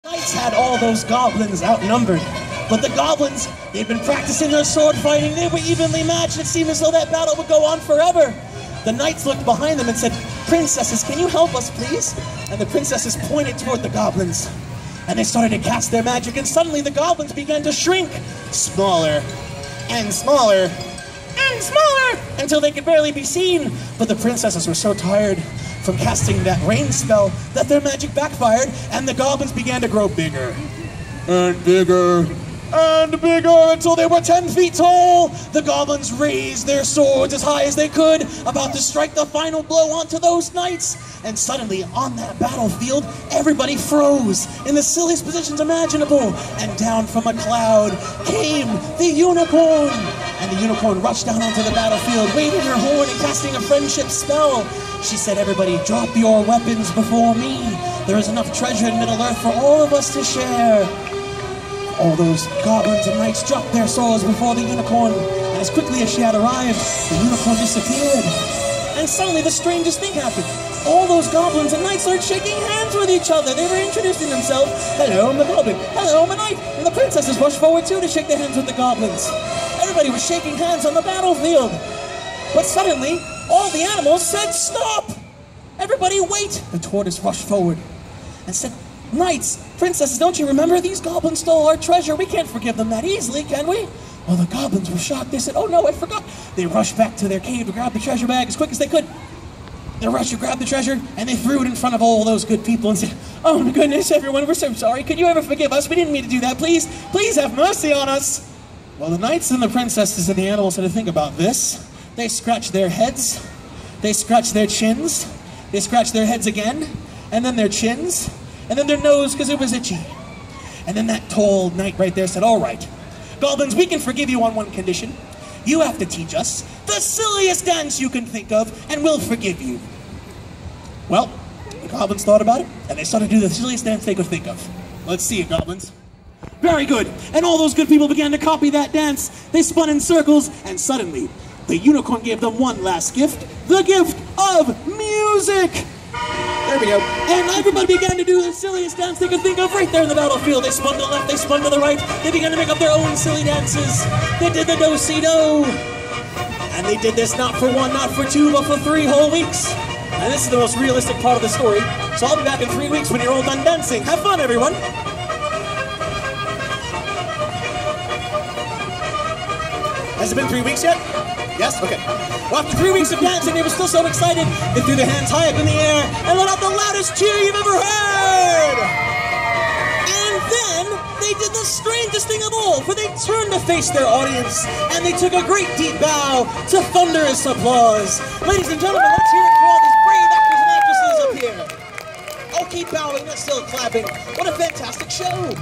Knights had all those goblins outnumbered. But the goblins, they'd been practicing their sword fighting. They were evenly matched. It seemed as though that battle would go on forever. The knights looked behind them and said, "Princesses, can you help us, please?" And the princesses pointed toward the goblins. And they started to cast their magic, and suddenly the goblins began to shrink. Smaller, and smaller, and smaller, until they could barely be seen. But the princesses were so tired from casting that rain spell that their magic backfired, and the goblins began to grow bigger, and bigger, and bigger, until they were 10 feet tall. The goblins raised their swords as high as they could, about to strike the final blow onto those knights. And suddenly, on that battlefield, everybody froze in the silliest positions imaginable. And down from a cloud came the unicorn. And the unicorn rushed down onto the battlefield, waving her horn and casting a friendship spell. She said, "Everybody, drop your weapons before me. There is enough treasure in Middle-earth for all of us to share." All those goblins and knights dropped their swords before the unicorn, and as quickly as she had arrived, the unicorn disappeared. And suddenly the strangest thing happened. All those goblins and knights started shaking hands with each other. They were introducing themselves. "Hello, I'm a goblin. Hello, I'm a knight." And the princesses rushed forward too to shake their hands with the goblins. Everybody was shaking hands on the battlefield. But suddenly, all the animals said, "Stop! Everybody wait!" The tortoise rushed forward and said, "Knights, princesses, don't you remember? These goblins stole our treasure. We can't forgive them that easily, can we?" Well, the goblins were shocked. They said, "Oh no, I forgot." They rushed back to their cave to grab the treasure bag as quick as they could. They rushed to grab the treasure, and they threw it in front of all those good people and said, "Oh my goodness, everyone, we're so sorry. Could you ever forgive us? We didn't mean to do that. Please, please have mercy on us." Well, the knights and the princesses and the animals had to think about this. They scratched their heads. They scratched their chins. They scratched their heads again, and then their chins, and then their nose because it was itchy. And then that tall knight right there said, "All right, goblins, we can forgive you on one condition. You have to teach us the silliest dance you can think of, and we'll forgive you." Well, the goblins thought about it, and they started to do the silliest dance they could think of. "Let's see it, goblins." Very good. And all those good people began to copy that dance. They spun in circles, and suddenly, the unicorn gave them one last gift, the gift of music. There we go. And everybody began to do the silliest dance they could think of right there in the battlefield. They spun to the left, they spun to the right. They began to make up their own silly dances. They did the do-si-do. And they did this not for one, not for two, but for 3 whole weeks. And this is the most realistic part of the story. So I'll be back in 3 weeks when you're all done dancing. Have fun, everyone. Has it been 3 weeks yet? Yes? Okay. Well, after 3 weeks of dancing, they were still so excited, they threw their hands high up in the air and let out the loudest cheer you've ever heard! And then, they did the strangest thing of all, for they turned to face their audience, and they took a great deep bow to thunderous applause. Ladies and gentlemen, let's hear it for all these brave actors and actresses up here. Oh, keep bowing, they're still clapping. What a fantastic show!